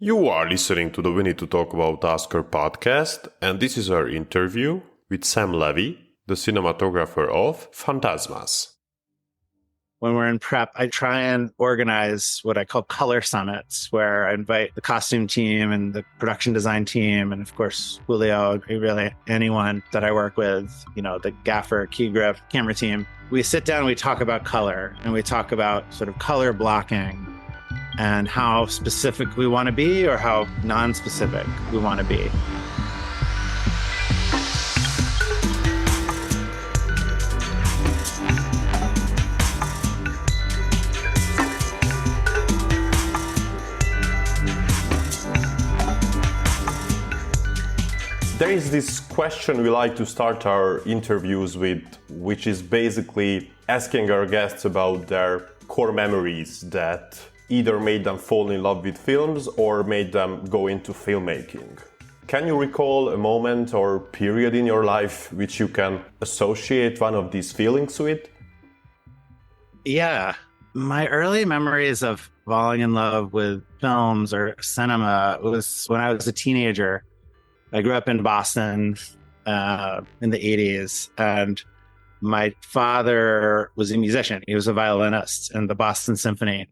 You are listening to the We Need to Talk About Oscar podcast, and this is our interview with Sam Levy, the cinematographer of Fantasmas. When we're in prep, I try and organize what I call color summits, where I invite the costume team and the production design team, and of course, Julio, really anyone that I work with, the gaffer, key grip, camera team. We sit down and we talk about color, and we talk about sort of color blocking and how specific we want to be or how non-specific we want to be. There is this question we like to start our interviews with, which is basically asking our guests about their core memories that either made them fall in love with films or made them go into filmmaking. Can you recall a moment or period in your life which you can associate one of these feelings with? Yeah. My early memories of falling in love with films or cinema was when I was a teenager. I grew up in Boston in the 80s, and my father was a musician. He was a violinist in the Boston Symphony,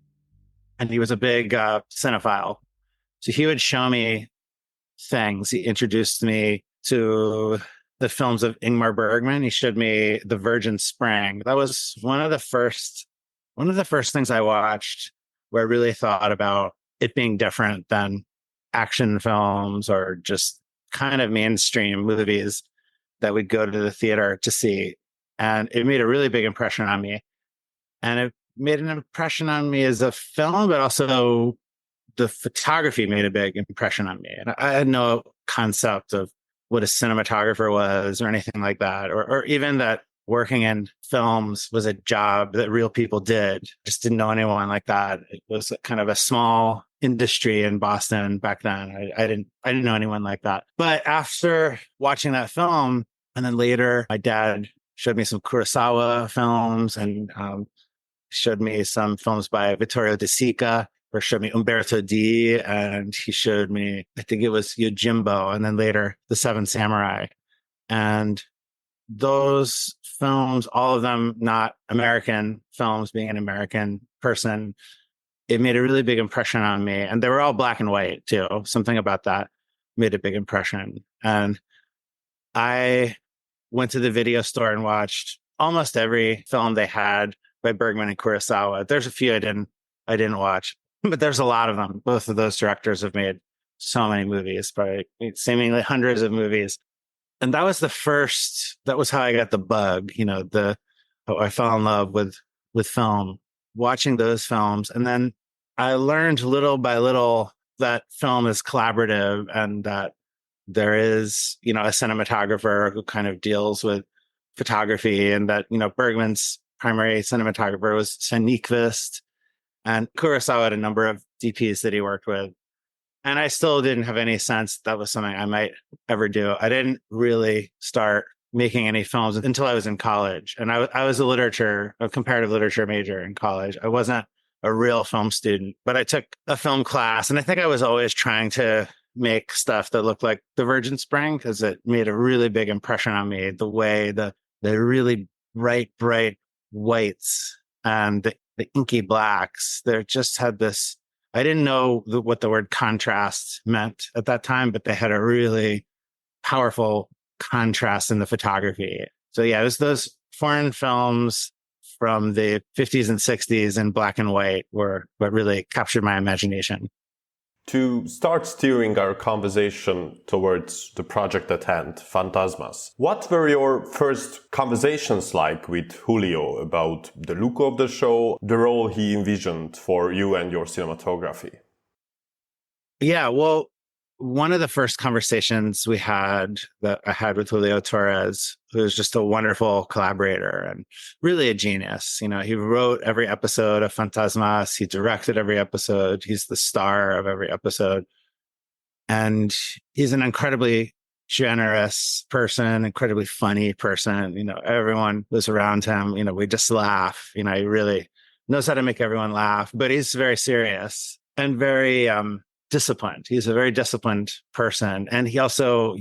and he was a big cinephile. So he would show me things. He introduced me to the films of Ingmar Bergman. He showed me The Virgin Spring. That was one of the first things I watched where I really thought about it being different than action films or just kind of mainstream movies that we'd go to the theater to see. And it made a really big impression on me. And it made an impression on me as a film, but also the photography made a big impression on me. And I had no concept of what a cinematographer was or anything like that, or even that working in films was a job that real people did. Just didn't know anyone like that. It was kind of a small industry in Boston back then. I didn't know anyone like that. But after watching that film, and then later, my dad showed me some Kurosawa films and showed me some films by Vittorio De Sica, or showed me Umberto D, and he showed me, I think it was Yojimbo, and then later The Seven Samurai. And those films, all of them not American films, being an American person, it made a really big impression on me. And they were all black and white too. Something about that made a big impression. And I went to the video store and watched almost every film they had by Bergman and Kurosawa. There's a few I didn't watch, but there's a lot of them. Both of those directors have made so many movies, probably seemingly hundreds of movies. And that was how I got the bug, I fell in love with film, watching those films. And then I learned little by little that film is collaborative and that there is, a cinematographer who kind of deals with photography, and that, Bergman's primary cinematographer was Sven Nykvist, and Kurosawa had a number of DPs that he worked with. And I still didn't have any sense that was something I might ever do. I didn't really start making any films until I was in college. And I was a comparative literature major in college. I wasn't a real film student, but I took a film class. And I think I was always trying to make stuff that looked like The Virgin Spring, because it made a really big impression on me. The way the really bright whites and the inky blacks, they just had this. I didn't know what the word contrast meant at that time, but they had a really powerful contrast in the photography. So yeah, it was those foreign films from the 50s and 60s in black and white were what really captured my imagination. To start steering our conversation towards the project at hand, Fantasmas, what were your first conversations like with Julio about the look of the show, the role he envisioned for you and your cinematography? Yeah, well, one of the first conversations I had with Julio Torres, who was just a wonderful collaborator and really a genius. He wrote every episode of Fantasmas. He directed every episode. He's the star of every episode. And he's an incredibly generous person, incredibly funny person. Everyone was around him. We just laugh. He really knows how to make everyone laugh, but he's very serious and very disciplined. He's a very disciplined person. And he also,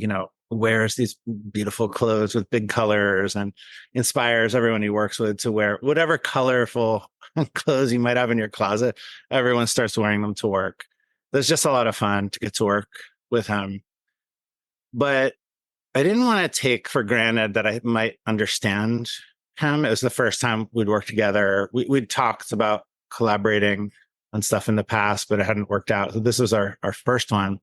wears these beautiful clothes with big colors and inspires everyone he works with to wear whatever colorful clothes you might have in your closet. Everyone starts wearing them to work. There's just a lot of fun to get to work with him. But I didn't want to take for granted that I might understand him. It was the first time we'd worked together. We'd talked about collaborating on stuff in the past, but it hadn't worked out. So this was our first one.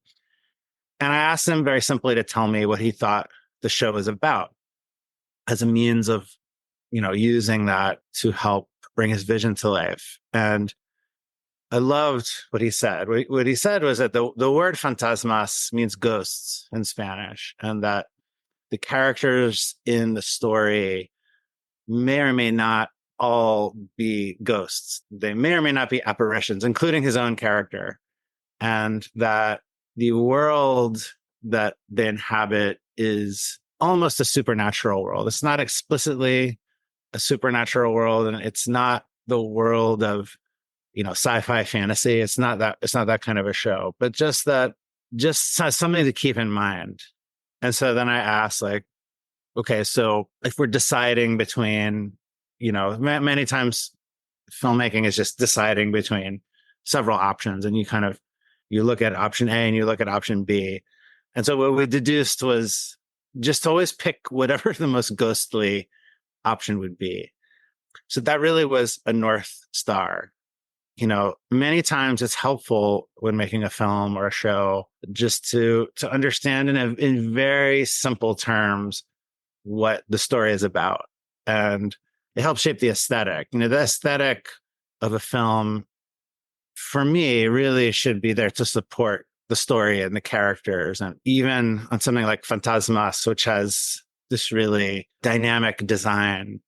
And I asked him very simply to tell me what he thought the show was about as a means of, using that to help bring his vision to life. And I loved what he said. What he said was that the word fantasmas means ghosts in Spanish, and that the characters in the story may or may not all be ghosts. They may or may not be apparitions, including his own character. And that the world that they inhabit is almost a supernatural world. It's not explicitly a supernatural world, and it's not the world of, sci-fi fantasy. It's not that kind of a show, but just something to keep in mind. And so then I asked, like, okay, so if we're deciding between, many times filmmaking is just deciding between several options, and you look at option A and you look at option B. And so what we deduced was just always pick whatever the most ghostly option would be. So that really was a North Star. Many times it's helpful when making a film or a show just to understand in very simple terms what the story is about. And it helps shape the aesthetic. The aesthetic of a film, for me, really should be there to support the story and the characters. And even on something like Fantasmas, which has this really dynamic design,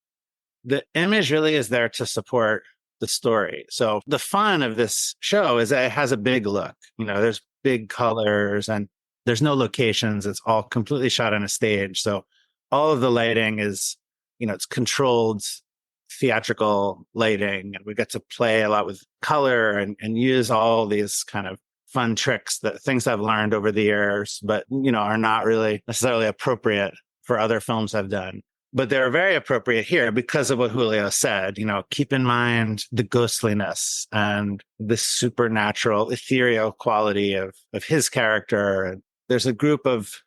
the image really is there to support the story. So the fun of this show is that it has a big look. There's big colors and there's no locations. It's all completely shot on a stage. So all of the lighting is, it's controlled theatrical lighting. And we get to play a lot with color and use all these kind of fun tricks, that things I've learned over the years, but, are not really necessarily appropriate for other films I've done. But they're very appropriate here because of what Julio said. Keep in mind the ghostliness and the supernatural, ethereal quality of his character. And there's a group of,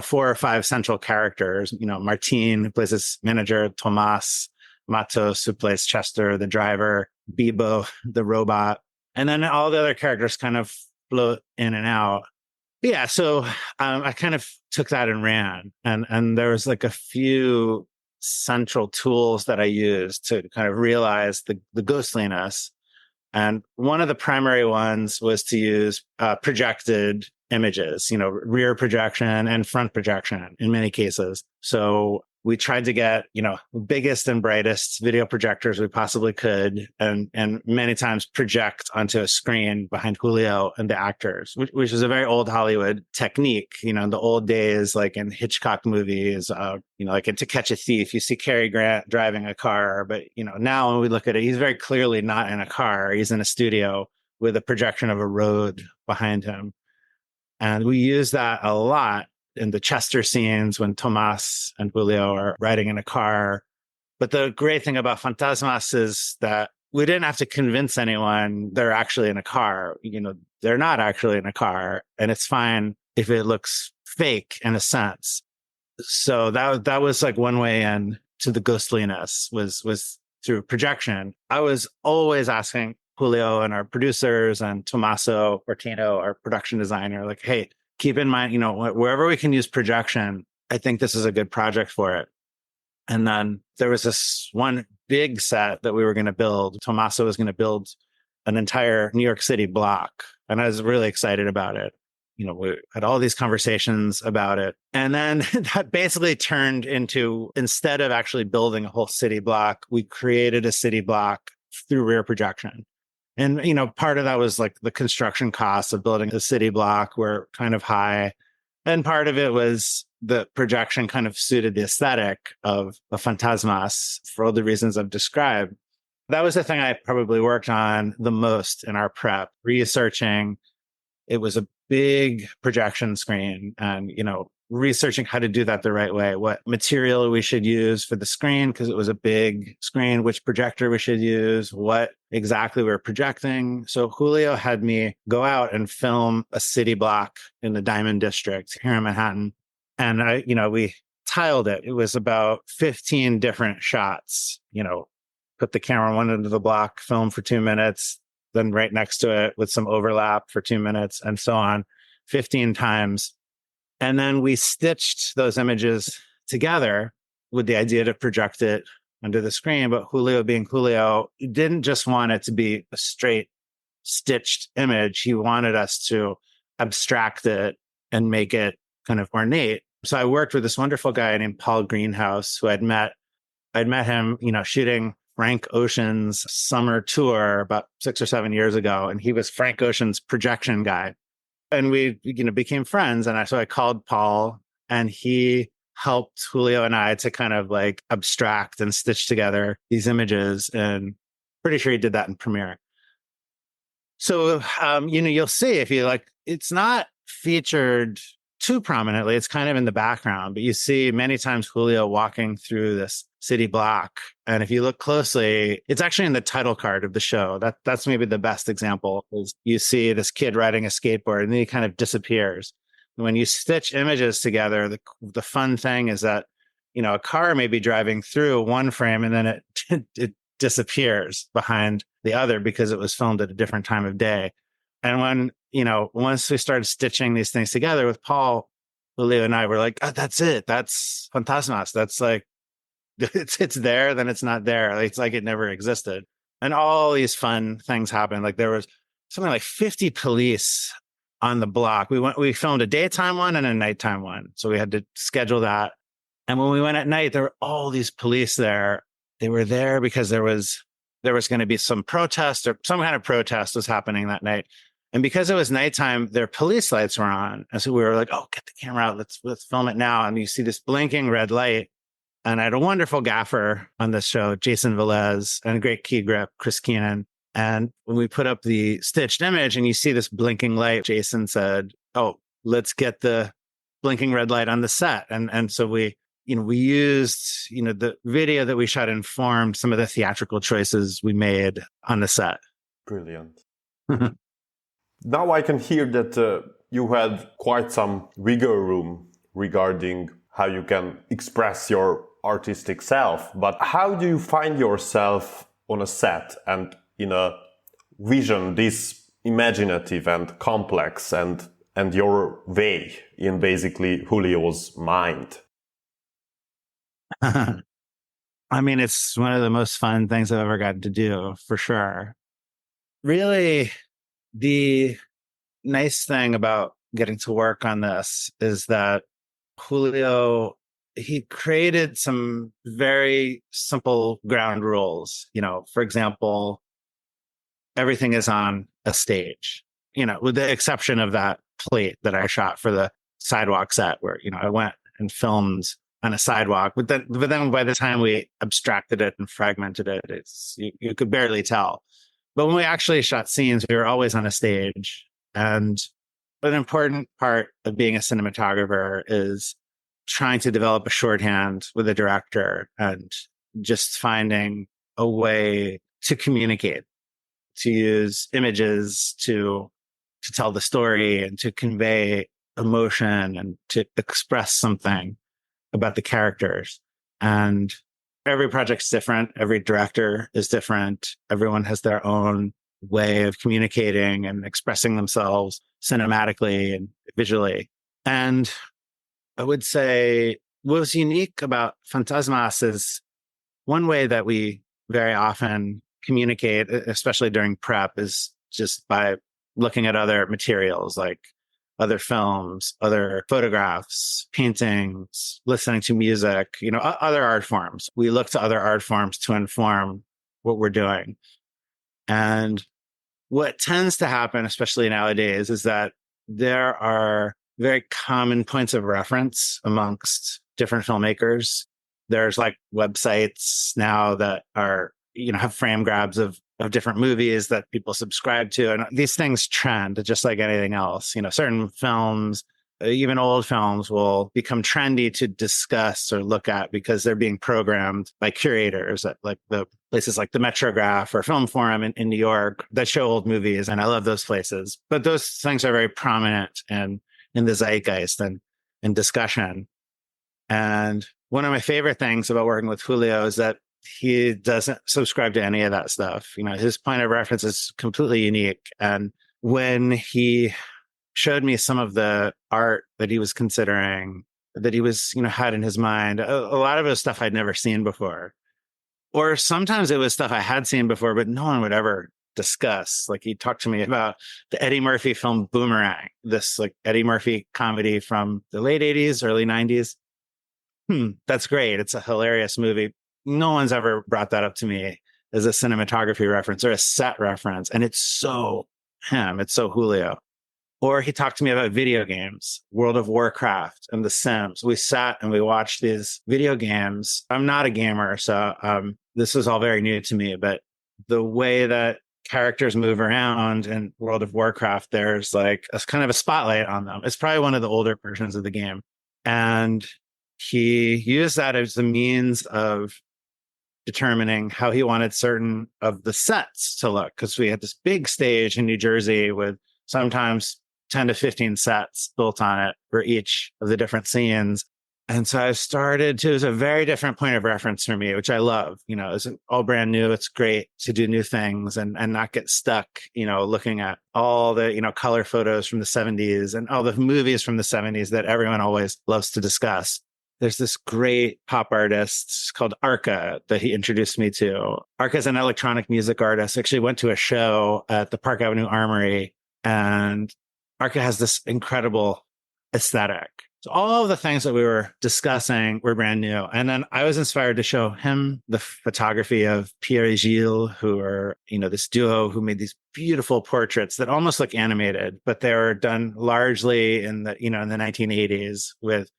4 or 5 central characters. Martin, who plays his manager, Tomas, Matos, who plays Chester, the driver, Bibo, the robot. And then all the other characters kind of float in and out. Yeah, so I kind of took that and ran, and there was like a few central tools that I used to kind of realize the ghostliness. And one of the primary ones was to use projected images, rear projection and front projection in many cases. So we tried to get, biggest and brightest video projectors we possibly could, and many times project onto a screen behind Julio and the actors, which is a very old Hollywood technique. In the old days, like in Hitchcock movies, like in To Catch a Thief, you see Cary Grant driving a car, but, now when we look at it, he's very clearly not in a car. He's in a studio with a projection of a road behind him. And we use that a lot in the Chester scenes when Tomas and Julio are riding in a car. But the great thing about Fantasmas is that we didn't have to convince anyone they're actually in a car. They're not actually in a car, and it's fine if it looks fake in a sense. So that was like one way in to the ghostliness was through projection. I was always asking Julio and our producers and Tommaso Ortino, our production designer, like, hey, keep in mind, wherever we can use projection, I think this is a good project for it. And then there was this one big set that we were going to build. Tommaso was going to build an entire New York City block. And I was really excited about it. We had all these conversations about it. And then that basically turned into, instead of actually building a whole city block, we created a city block through rear projection. And, part of that was like the construction costs of building a city block were kind of high. And part of it was the projection kind of suited the aesthetic of Fantasmas for all the reasons I've described. That was the thing I probably worked on the most in our prep, researching it was a big projection screen, and, researching how to do that the right way, what material we should use for the screen, because it was a big screen, which projector we should use, what exactly we're projecting. So Julio had me go out and film a city block in the Diamond District here in Manhattan. And we tiled it. It was about 15 different shots, put the camera one into the block, film for 2 minutes, then right next to it with some overlap for 2 minutes, and so on, 15 times. And then we stitched those images together with the idea to project it onto the screen. But Julio, being Julio, didn't just want it to be a straight stitched image. He wanted us to abstract it and make it kind of ornate. So I worked with this wonderful guy named Paul Greenhouse, who I'd met him, shooting Frank Ocean's summer tour about 6 or 7 years ago. And he was Frank Ocean's projection guy. And we, became friends. And so I called Paul, and he helped Julio and I to kind of like abstract and stitch together these images. And pretty sure he did that in Premiere. So, you'll see, if you like, it's not featured too prominently. It's kind of in the background, but you see many times Julio walking through this city block. And if you look closely, it's actually in the title card of the show. That's maybe the best example, is you see this kid riding a skateboard and then he kind of disappears. And when you stitch images together, the fun thing is that, a car may be driving through one frame and then it disappears behind the other because it was filmed at a different time of day. And when, once we started stitching these things together with Paul, Julio and I were like, oh, that's it. That's Fantasmas. That's like, it's there, then it's not there. It's like it never existed. And all these fun things happened. Like there was something like 50 police on the block. We filmed a daytime one and a nighttime one. So we had to schedule that. And when we went at night, there were all these police there. They were there because there was going to be some protest, or some kind of protest was happening that night. And because it was nighttime, their police lights were on. And so we were like, oh, get the camera out. Let's film it now. And you see this blinking red light. And I had a wonderful gaffer on this show, Jason Velez, and a great key grip, Chris Keenan. And when we put up the stitched image and you see this blinking light, Jason said, oh, let's get the blinking red light on the set. And so we used, the video that we shot informed some of the theatrical choices we made on the set. Brilliant. Now I can hear that you had quite some wiggle room regarding how you can express your artistic self. But how do you find yourself on a set and in a vision this imaginative and complex and your way in basically Julio's mind? I mean, it's one of the most fun things I've ever gotten to do, for sure. Really, the nice thing about getting to work on this is that Julio, he created some very simple ground rules. For example, everything is on a stage, with the exception of that plate that I shot for the sidewalk set where, I went and filmed on a sidewalk. But then by the time we abstracted it and fragmented it, you could barely tell. But when we actually shot scenes, we were always on a stage. And an important part of being a cinematographer is trying to develop a shorthand with a director and just finding a way to communicate, to use images to tell the story and to convey emotion and to express something about the characters. And every project's different. Every director is different. Everyone has their own way of communicating and expressing themselves cinematically and visually. And I would say what was unique about Fantasmas is one way that we very often communicate, especially during prep, is just by looking at other materials like other films, other photographs, paintings, listening to music, other art forms. We look to other art forms to inform what we're doing. And what tends to happen, especially nowadays, is that there are very common points of reference amongst different filmmakers. There's like websites now that are, have frame grabs of of different movies that people subscribe to. And these things trend just like anything else. Certain films, even old films, will become trendy to discuss or look at because they're being programmed by curators at like the places like the Metrograph or Film Forum in New York that show old movies. And I love those places. But those things are very prominent and in the zeitgeist and in discussion. And one of my favorite things about working with Julio is that he doesn't subscribe to any of that stuff. His point of reference is completely unique. And when he showed me some of the art that he was considering, that he was, had in his mind, a lot of it was stuff I'd never seen before. Or sometimes it was stuff I had seen before, but no one would ever discuss. Like he talked to me about the Eddie Murphy film Boomerang, this like Eddie Murphy comedy from the late 80s, early 90s. That's great. It's a hilarious movie. No one's ever brought that up to me as a cinematography reference or a set reference. And it's so him. It's so Julio. Or he talked to me about video games, World of Warcraft and The Sims. We sat and we watched these video games. I'm not a gamer, so this was all very new to me. But the way that characters move around in World of Warcraft, there's like a kind of a spotlight on them. It's probably one of the older versions of the game. And he used that as a means of determining how he wanted certain of the sets to look. Because we had this big stage in New Jersey with sometimes 10 to 15 sets built on it for each of the different scenes. And so I started to, it was a very different point of reference for me, which I love. It's all brand new. It's great to do new things and not get stuck, looking at all the, color photos from the 70s and all the movies from the 70s that everyone always loves to discuss. There's this great pop artist called Arca that he introduced me to. Arca is an electronic music artist. I actually went to a show at the Park Avenue Armory, and Arca has this incredible aesthetic. So all of the things that we were discussing were brand new. And then I was inspired to show him the photography of Pierre and Gilles, who are, this duo who made these beautiful portraits that almost look animated, but they were done largely in the 1980s with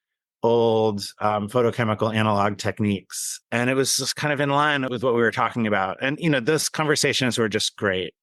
old photochemical analog techniques. And it was just kind of in line with what we were talking about. And, those conversations were just great.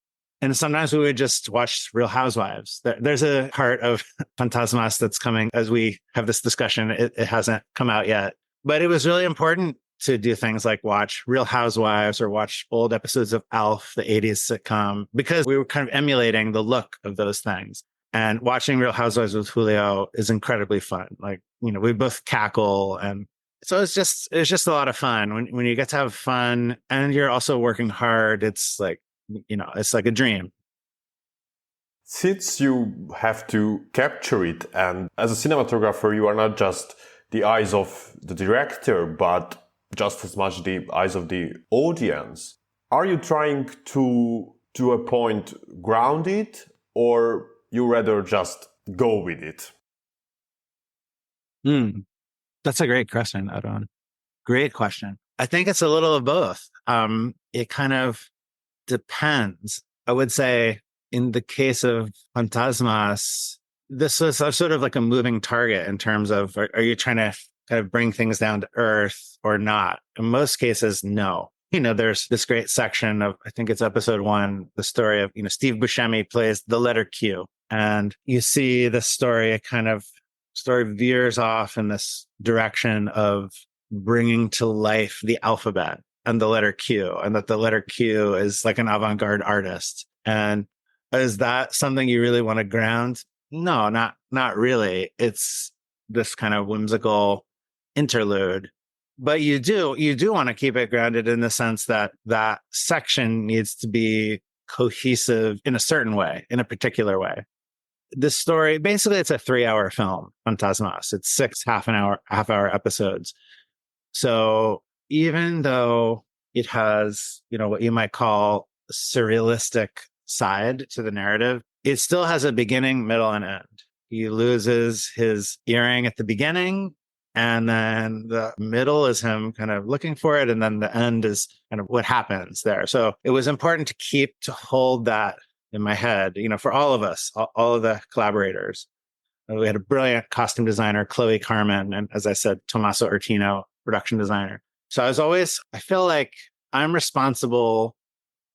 And sometimes we would just watch Real Housewives. There's a part of Fantasmas that's coming as we have this discussion. It hasn't come out yet. But it was really important to do things like watch Real Housewives or watch old episodes of ALF, the 80s sitcom, because we were kind of emulating the look of those things. And watching Real Housewives with Julio is incredibly fun. Like, we both cackle. And so it's just a lot of fun. When you get to have fun and you're also working hard, it's like, it's like a dream. Since you have to capture it, and as a cinematographer, you are not just the eyes of the director, but just as much the eyes of the audience. Are you trying to a point, ground it, or you rather just go with it? That's a great question, Áron. Great question. I think it's a little of both. It kind of depends. I would say in the case of Fantasmas, this was sort of like a moving target in terms of, are you trying to kind of bring things down to earth or not? In most cases, no. There's this great section of, I think it's episode 1, the story of, Steve Buscemi plays the letter Q. And you see the story veers off in this direction of bringing to life the alphabet and the letter Q, and that the letter Q is like an avant-garde artist. And is that something you really want to ground? No, not really. It's this kind of whimsical interlude. But you do want to keep it grounded in the sense that that section needs to be cohesive in a certain way, in a particular way. This story, basically it's a 3-hour film, Fantasmas. It's 6 half-hour episodes. So even though it has, what you might call a surrealistic side to the narrative, it still has a beginning, middle, and end. He loses his earring at the beginning, and then the middle is him kind of looking for it, and then the end is kind of what happens there. So it was important to hold that in my head, for all of us, all of the collaborators. We had a brilliant costume designer, Chloe Carmen, and as I said, Tommaso Urtino, production designer. So I feel like I'm responsible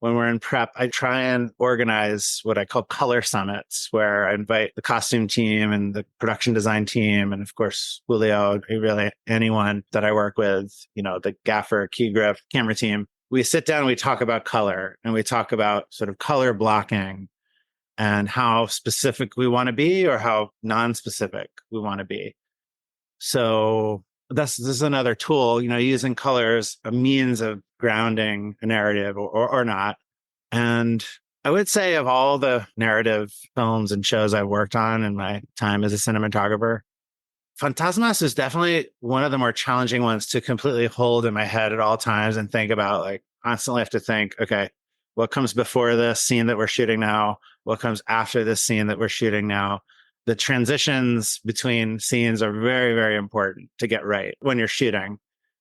when we're in prep, I try and organize what I call color summits, where I invite the costume team and the production design team, and of course, Julio, really anyone that I work with, the gaffer, key grip, camera team. We sit down, we talk about color, and we talk about sort of color blocking and how specific we want to be or how non-specific we want to be. So this is another tool, using color as a means of grounding a narrative or not. And I would say of all the narrative films and shows I've worked on in my time as a cinematographer, Fantasmas is definitely one of the more challenging ones to completely hold in my head at all times and think about. Like, constantly have to think, okay, what comes before this scene that we're shooting now? What comes after this scene that we're shooting now? The transitions between scenes are very, very important to get right when you're shooting,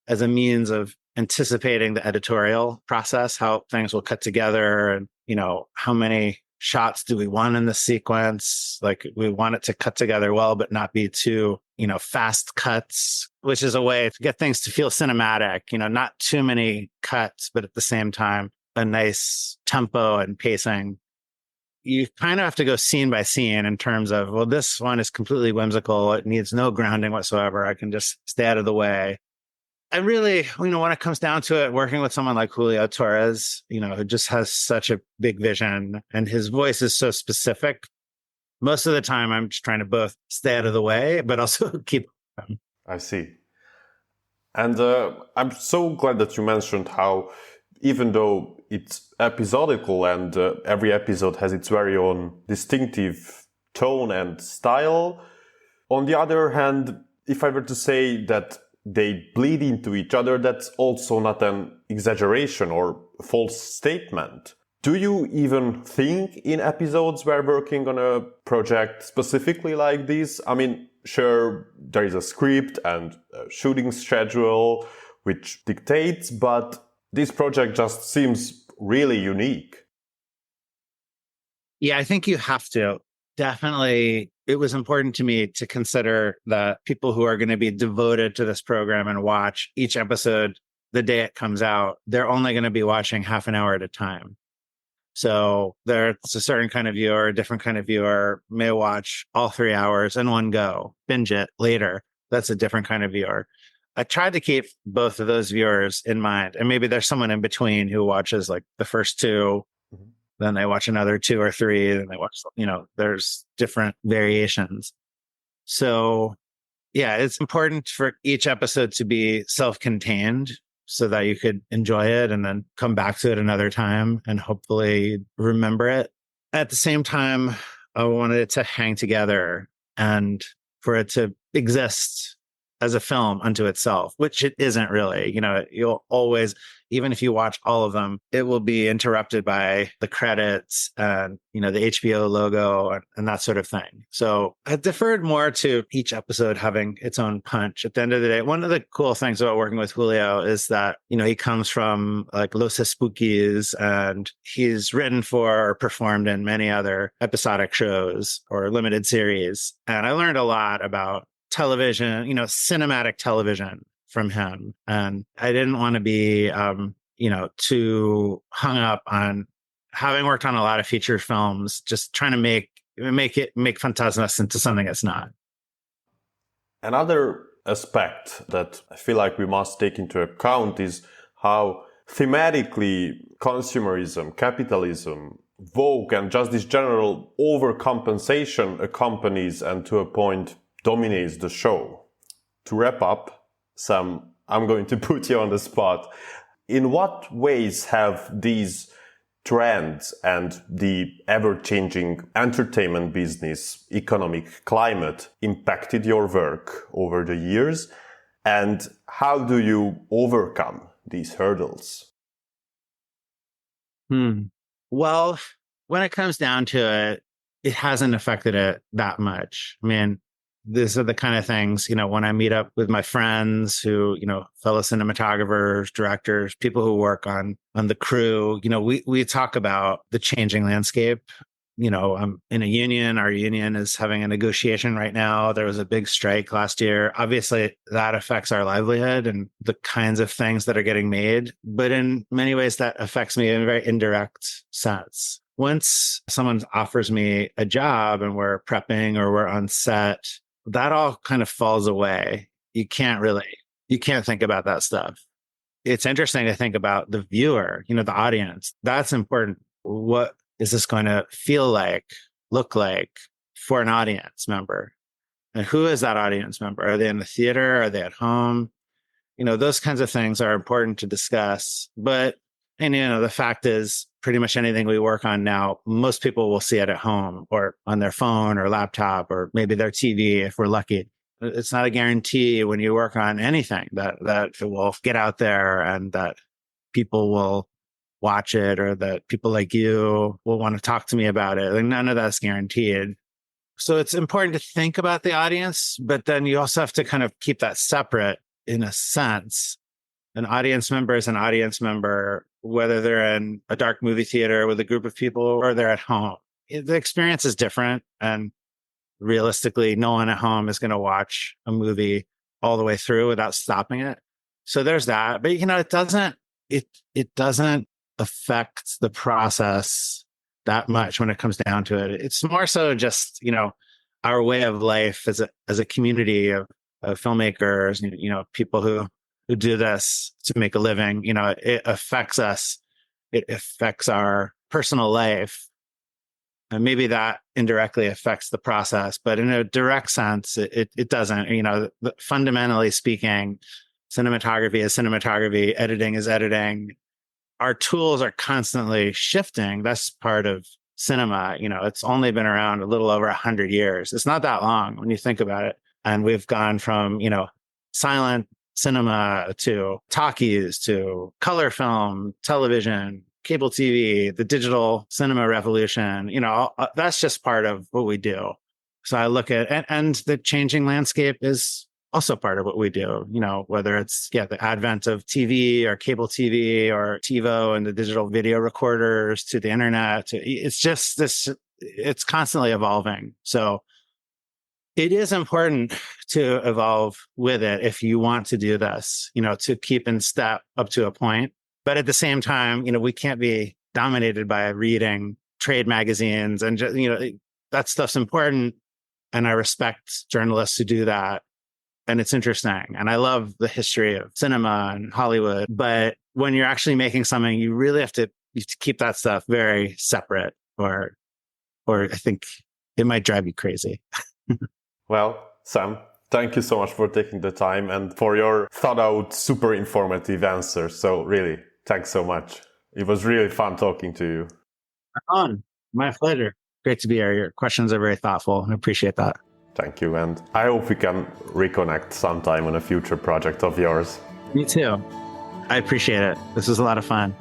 as a means of anticipating the editorial process, how things will cut together, and, how many shots do we want in the sequence? Like, we want it to cut together well, but not be too, fast cuts, which is a way to get things to feel cinematic, not too many cuts, but at the same time, a nice tempo and pacing. You kind of have to go scene by scene in terms of, well, this one is completely whimsical. It needs no grounding whatsoever. I can just stay out of the way. I really, when it comes down to it, working with someone like Julio Torres, who just has such a big vision and his voice is so specific. Most of the time, I'm just trying to both stay out of the way, but also keep. I see. And I'm so glad that you mentioned how, even though it's episodical and every episode has its very own distinctive tone and style, on the other hand, if I were to say that they bleed into each other, that's also not an exaggeration or a false statement. Do you even think in episodes we're working on a project specifically like this? I mean, sure, there is a script and a shooting schedule which dictates, but this project just seems really unique. Yeah, I think you have to. Definitely, it was important to me to consider that people who are going to be devoted to this program and watch each episode the day it comes out, they're only going to be watching half an hour at a time. So there's a certain kind of viewer, a different kind of viewer may watch all 3 hours in one go, binge it later. That's a different kind of viewer. I tried to keep both of those viewers in mind. And maybe there's someone in between who watches like the first two, then they watch another 2 or 3, then they watch, there's different variations. So yeah, it's important for each episode to be self-contained so that you could enjoy it and then come back to it another time and hopefully remember it. At the same time, I wanted it to hang together and for it to exist as a film unto itself, which it isn't really. You'll always, even if you watch all of them, it will be interrupted by the credits and, the HBO logo and that sort of thing. So I deferred more to each episode having its own punch. At the end of the day, one of the cool things about working with Julio is that, he comes from like Los Espookies and he's written for or performed in many other episodic shows or limited series. And I learned a lot about television, cinematic television from him. And I didn't want to be, too hung up on having worked on a lot of feature films, just trying to make Fantasmas into something it's not. Another aspect that I feel like we must take into account is how thematically consumerism, capitalism, Vogue, and just this general overcompensation accompanies and to a point dominates the show. To wrap up, Sam, I'm going to put you on the spot. In what ways have these trends and the ever-changing entertainment business economic climate impacted your work over the years? And how do you overcome these hurdles? Well, when it comes down to it, it hasn't affected it that much. I mean, these are the kind of things, when I meet up with my friends who, fellow cinematographers, directors, people who work on the crew, we talk about the changing landscape, I'm in a union. Our union is having a negotiation right now. There was a big strike last year. Obviously, that affects our livelihood and the kinds of things that are getting made. But in many ways, that affects me in a very indirect sense. Once someone offers me a job and we're prepping or we're on set, that all kind of falls away. You can't think about that stuff. It's interesting to think about the viewer, the audience. That's important. What is this going to feel like, look like for an audience member? And who is that audience member? Are they in the theater? Are they at home? Those kinds of things are important to discuss. But, the fact is, pretty much anything we work on now, most people will see it at home or on their phone or laptop or maybe their TV if we're lucky. It's not a guarantee when you work on anything that it will get out there and that people will watch it or that people like you will want to talk to me about it. Like, none of that's guaranteed. So it's important to think about the audience, but then you also have to kind of keep that separate in a sense. An audience member is an audience member, whether they're in a dark movie theater with a group of people or they're at home. The experience is different. And realistically, no one at home is going to watch a movie all the way through without stopping it. So there's that. But, it doesn't affect the process that much when it comes down to it. It's more so just, our way of life as a community of filmmakers, people who do this to make a living. It affects us. It affects our personal life. And maybe that indirectly affects the process, but in a direct sense, it doesn't. Fundamentally speaking, cinematography is cinematography, editing is editing. Our tools are constantly shifting. That's part of cinema. It's only been around a little over 100 years. It's not that long when you think about it. And we've gone from, silent cinema to talkies to color film, television, cable TV, the digital cinema revolution. That's just part of what we do. So I look at, and the changing landscape is also part of what we do, whether it's the advent of TV or cable TV or TiVo and the digital video recorders to the internet. It's just this, it's constantly evolving. So it is important to evolve with it if you want to do this, to keep in step up to a point. But at the same time, we can't be dominated by reading trade magazines and just, that stuff's important. And I respect journalists who do that. And it's interesting. And I love the history of cinema and Hollywood. But when you're actually making something, you really have to keep that stuff very separate or I think it might drive you crazy. Well, Sam, thank you so much for taking the time and for your thought out, super informative answers. So really, thanks so much. It was really fun talking to you. On. My pleasure. Great to be here. Your questions are very thoughtful. I appreciate that. Thank you. And I hope we can reconnect sometime on a future project of yours. Me too. I appreciate it. This was a lot of fun.